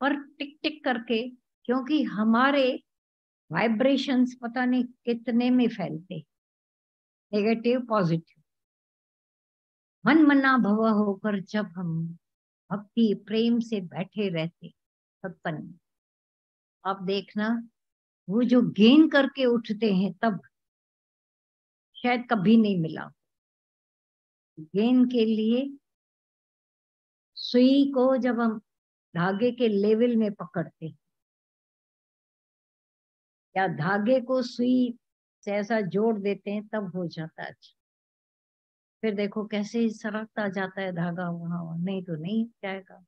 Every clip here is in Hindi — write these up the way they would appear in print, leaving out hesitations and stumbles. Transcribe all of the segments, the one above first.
पर टिक टिक करके, क्योंकि हमारे वाइब्रेशंस पता नहीं कितने में फैलते, नेगेटिव पॉजिटिव। मन मना भव होकर जब हम भक्ति प्रेम से बैठे रहते सत्संग में, आप देखना वो जो गेन करके उठते हैं तब शायद कभी नहीं मिला। गेन के लिए सुई को जब हम धागे के लेवल में पकड़ते या धागे को सुई से ऐसा जोड़ देते हैं तब हो जाता है अच्छा। फिर देखो कैसे सरकता जाता है धागा, वहां नहीं तो नहीं जाएगा।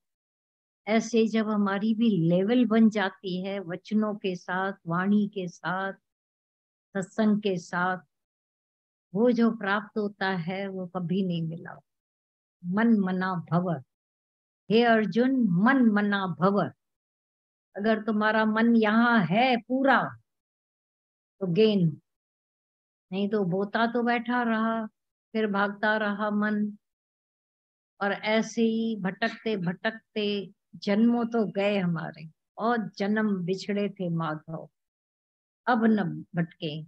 ऐसे जब हमारी भी लेवल बन जाती है वचनों के साथ, वाणी के साथ, सत्संग के साथ, वो जो प्राप्त होता है वो कभी नहीं मिला। मन मना भव, हे अर्जुन, मन मना भव। अगर तुम्हारा मन यहाँ है पूरा तो गेन, नहीं तो बोता तो बैठा रहा, फिर भागता रहा मन, और ऐसे ही भटकते भटकते जन्मों तो गए हमारे, और जन्म बिछड़े थे माधव, अब न भटके।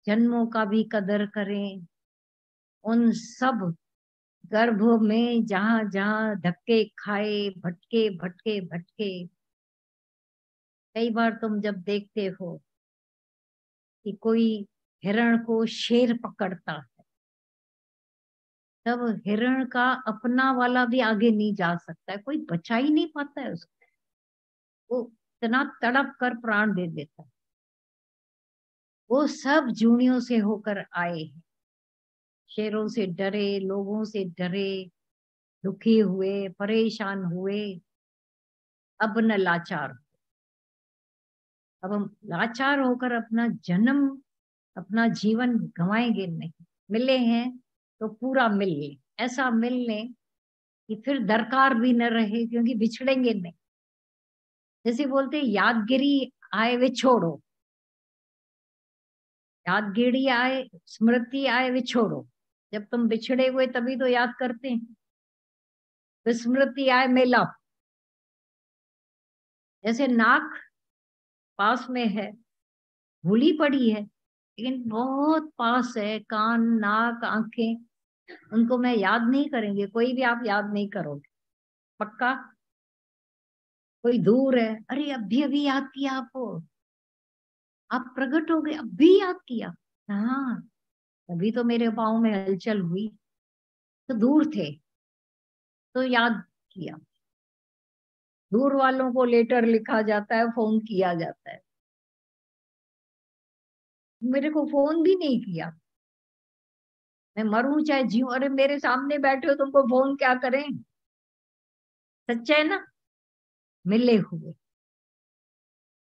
जन्मों का भी कदर करें, उन सब गर्भ में जहां जहां धक्के खाए, भटके भटके भटके। कई बार तुम जब देखते हो कि कोई हिरण को शेर पकड़ता है, तब हिरण का अपना वाला भी आगे नहीं जा सकता है, कोई बचा ही नहीं पाता है उसको, वो इतना तड़प कर प्राण दे देता है। वो सब जूनियों से होकर आए हैं, शेरों से डरे, लोगों से डरे, दुखी हुए, परेशान हुए, अब न लाचार। अब हम लाचार होकर अपना जन्म, अपना जीवन गंवाएंगे नहीं। मिले हैं तो पूरा मिल ले, ऐसा मिल ले कि फिर दरकार भी न रहे, क्योंकि बिछड़ेंगे नहीं। जैसे बोलते हैं, यादगिरी आए वे छोड़ो, यादगिरी आए, स्मृति आए वे छोड़ो। जब तुम बिछड़े हुए तभी तो याद करते हैं। विस्मृति आए मेलाप। जैसे नाक पास में है, भूली पड़ी है, लेकिन बहुत पास है, कान नाक आंखें, उनको मैं याद नहीं करेंगे, कोई भी आप याद नहीं करोगे पक्का। कोई दूर है, अरे अभी अभी याद किया आपको, आप प्रकट हो गए, अभी याद किया। हाँ, तभी तो मेरे पाँव में हलचल हुई, तो दूर थे तो याद किया। दूर वालों को लेटर लिखा जाता है, फोन किया जाता है, मेरे को फोन भी नहीं किया। मैं मरूं चाहे जीऊं, अरे मेरे सामने बैठे हो, तुमको फोन क्या करें। सच्चा है ना, मिले हुए।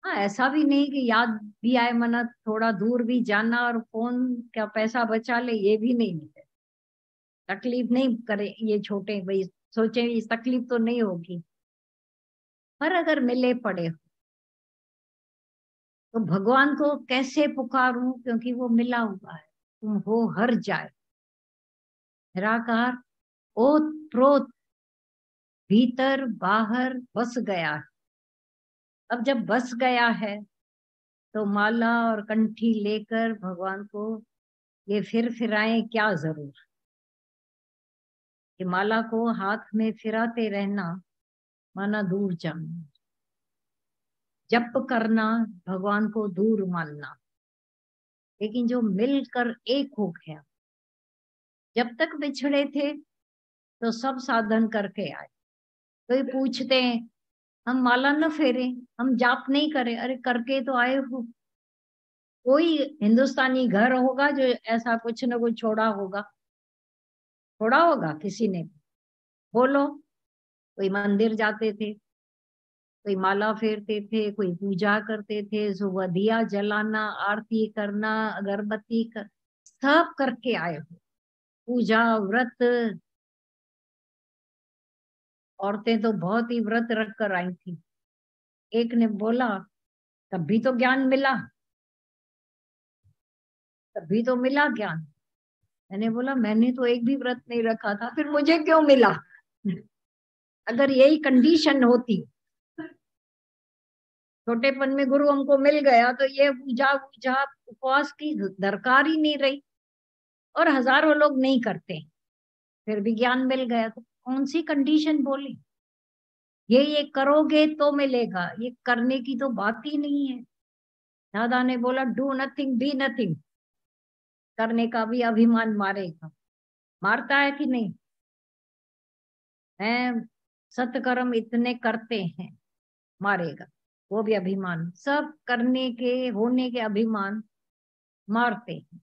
हाँ, ऐसा भी नहीं कि याद भी आए, मना थोड़ा दूर भी जाना और फोन क्या पैसा बचा ले, ये भी नहीं मिले। तकलीफ नहीं करे ये छोटे भाई, सोचे इस तकलीफ तो नहीं होगी। पर अगर मिले पड़े हो तो भगवान को कैसे पुकारूं, क्योंकि वो मिला हुआ है। तुम हो हर जाए, निराकार, ओत प्रोत, भीतर बाहर बस गया है। अब जब बस गया है तो माला और कंठी लेकर भगवान को ये फिराएं क्या जरूर। कि माला को हाथ में फिराते रहना माना दूर जाना, जप करना भगवान को दूर मानना। लेकिन जो मिलकर एक हो गया, जब तक बिछड़े थे तो सब साधन करके आए। कोई पूछते हैं, हम माला न फेरे, हम जाप नहीं करे, अरे करके तो आए हो। कोई हिंदुस्तानी घर होगा जो ऐसा कुछ न कुछ छोड़ा होगा, छोड़ा होगा किसी ने, बोलो। कोई मंदिर जाते थे, कोई माला फेरते थे, कोई पूजा करते थे, सुबह दिया जलाना, आरती करना, अगरबत्ती कर, सब करके आए हो। पूजा व्रत, औरतें तो बहुत ही व्रत रख कर आई थी। एक ने बोला, तब भी तो ज्ञान मिला, तभी तो मिला ज्ञान। मैंने बोला, मैंने तो एक भी व्रत नहीं रखा था, फिर मुझे क्यों मिला। अगर यही कंडीशन होती छोटेपन में गुरु हमको मिल गया तो ये पूजा पूजा उपवास की दरकार ही नहीं रही, और हजारों लोग नहीं करते, फिर भी ज्ञान मिल गया। तो कौन सी कंडीशन बोली, ये करोगे तो मिलेगा, ये करने की तो बात ही नहीं है। दादा ने बोला डू नथिंग बी नथिंग, करने का भी अभिमान मारेगा, मारता है कि नहीं? मैं सत्कर्म इतने करते हैं, मारेगा, वो भी अभिमान, सब करने के होने के अभिमान मारते हैं।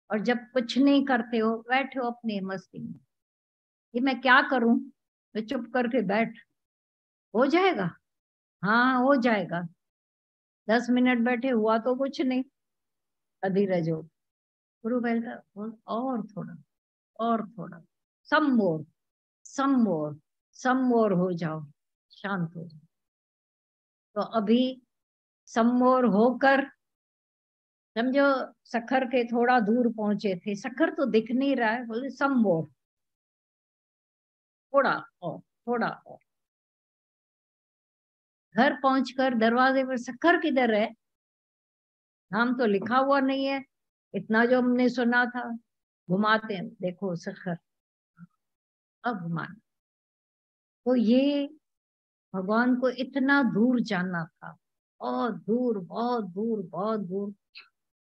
और जब कुछ नहीं करते हो, बैठे हो अपने मस्ती में, ये मैं क्या करूं, मैं चुप करके बैठ, हो जाएगा, हाँ हो जाएगा। 10 मिनट बैठे, हुआ तो कुछ नहीं, अधीरज हो। गुरु बोलता और थोड़ा, और थोड़ा, सम मोर, सम मोर, सम मोर हो जाओ, शांत हो जाओ। तो अभी सम मोर होकर, समझो सखर के थोड़ा दूर पहुंचे थे, सखर तो दिख नहीं रहा है, बोले सम मोर, थोड़ा और, थोड़ा और। घर पहुंचकर दरवाजे पर, सखर किधर है, नाम तो लिखा हुआ नहीं है, इतना जो हमने सुना था। घुमाते हैं, देखो सखर, अब मान। तो ये भगवान को इतना दूर जाना था, बहुत दूर, बहुत दूर, बहुत दूर,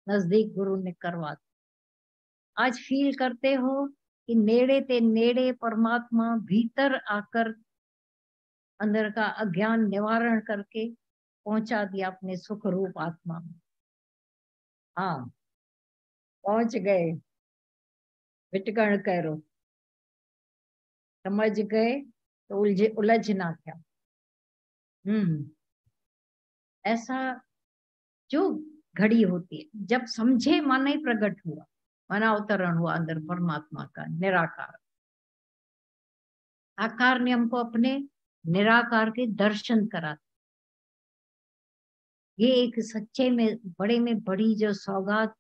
नजदीक गुरु ने करवा दिया। आज फील करते हो कि नेड़े ते नेड़े परमात्मा भीतर आकर अंदर का अज्ञान निवारण करके पहुंचा दिया अपने सुख रूप आत्मा में। हाँ, पहुंच गए, विटकण करो, समझ गए तो उलझना क्या। हम्म। ऐसा जो घड़ी होती है, जब समझे मन ही प्रकट हुआ, मना अवतरण हुआ अंदर परमात्मा का निराकार। आकार ने हमको अपने निराकार के दर्शन करा। ये एक सच्चे में बड़ी जो सौगात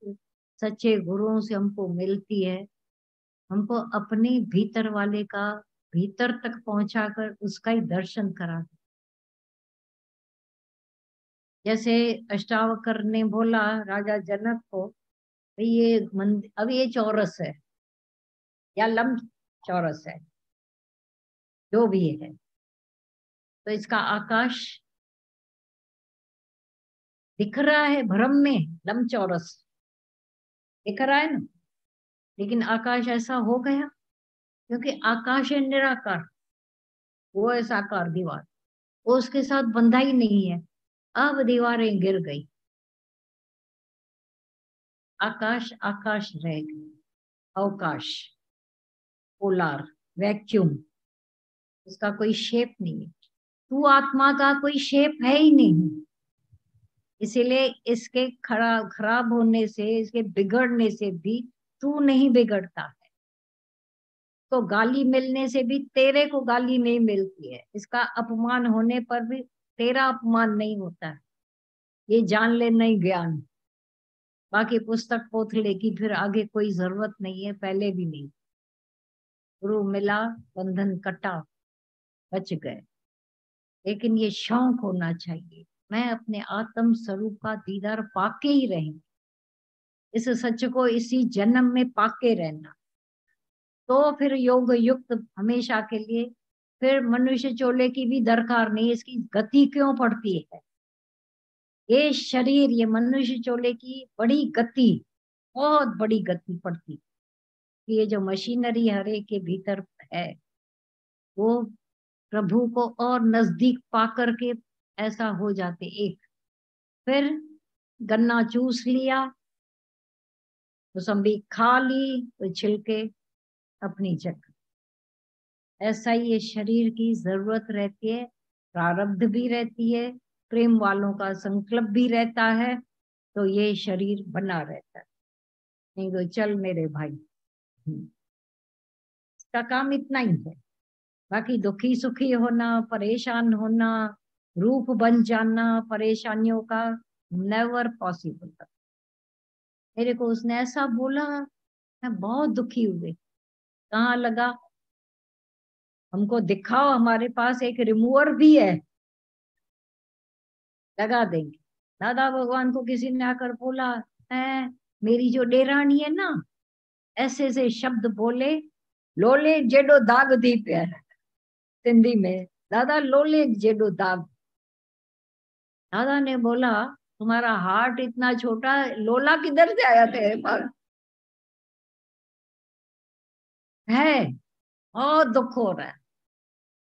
सच्चे गुरुओं से हमको मिलती है, हमको अपने भीतर वाले का भीतर तक पहुंचाकर उसका ही दर्शन करा। जैसे अष्टावक्र ने बोला राजा जनक को, भाई ये मंदिर, अब ये चौरस है या लंब चौरस है, जो भी है, तो इसका आकाश दिख रहा है भ्रम में, लंब चौरस दिख रहा है ना, लेकिन आकाश ऐसा हो गया क्योंकि आकाश है निराकार, वो है साकार दीवार, वो उसके साथ बंधा ही नहीं है। अब दीवारें गिर गई, आकाश आकाश रह गया, अवकाश, पोलार, वैक्यूम, उसका कोई शेप नहीं है। तू आत्मा का कोई शेप है ही नहीं, इसीलिए इसके खराब होने से, इसके बिगड़ने से भी तू नहीं बिगड़ता है। तो गाली मिलने से भी तेरे को गाली नहीं मिलती है, इसका अपमान होने पर भी तेरा अपमान नहीं होता है। ये जान ले नहीं ज्ञान, बाकी पुस्तक पोथले की फिर आगे कोई जरूरत नहीं है, पहले भी नहीं। गुरु मिला, बंधन कटा, बच गए। लेकिन ये शौक होना चाहिए, मैं अपने आत्म स्वरूप का दीदार पाके ही रहूं, इस सच को इसी जन्म में पाके रहना। तो फिर योग युक्त हमेशा के लिए, फिर मनुष्य चोले की भी दरकार नहीं, इसकी गति क्यों पड़ती है। ये शरीर, ये मनुष्य चोले की बड़ी गति, बहुत बड़ी गति पड़ती, ये जो मशीनरी हरे के भीतर है, वो प्रभु को और नजदीक पा करके ऐसा हो जाते एक। फिर गन्ना चूस लिया, मौसम्बी खा ली, तो छिलके अपनी जगह। ऐसा ही ये शरीर की जरूरत रहती है, प्रारब्ध भी रहती है, प्रेम वालों का संकल्प भी रहता है, तो ये शरीर बना रहता है। नहीं तो चल मेरे भाई, इसका काम इतना ही है। बाकी दुखी सुखी होना, परेशान होना, रूप बन जाना परेशानियों का, नेवर पॉसिबल। मेरे को उसने ऐसा बोला, मैं बहुत दुखी हुई। कहाँ लगा, हमको दिखाओ, हमारे पास एक रिमूवर भी है। लगा देंगे। दादा भगवान को किसी ने आकर बोला है, मेरी जो डेरानी है ना, ऐसे ऐसे शब्द बोले, लोले जेडो दाग दी पे, सिंधी में, दादा लोले जेडो दाग। दादा ने बोला, तुम्हारा हार्ट इतना छोटा, लोला किधर से आया तेरे पास है? बहुत दुख हो रहा है।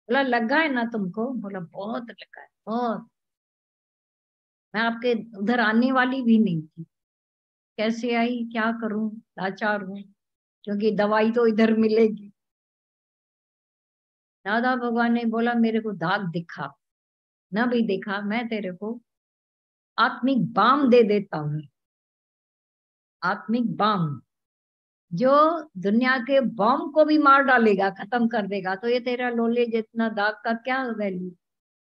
बोला लगा है ना तुमको? बोला बहुत लगा है, बहुत। मैं आपके उधर आने वाली भी नहीं थी, कैसे आई, क्या करूं, लाचार हूं, क्योंकि दवाई तो इधर मिलेगी। दादा भगवान ने बोला, मेरे को दाग दिखा, न भी दिखा, मैं तेरे को आत्मिक बाम दे देता हूँ। आत्मिक बाम, जो दुनिया के बॉम्ब को भी मार डालेगा, खत्म कर देगा। तो ये तेरा लोले जितना दाग का क्या वैल्यू।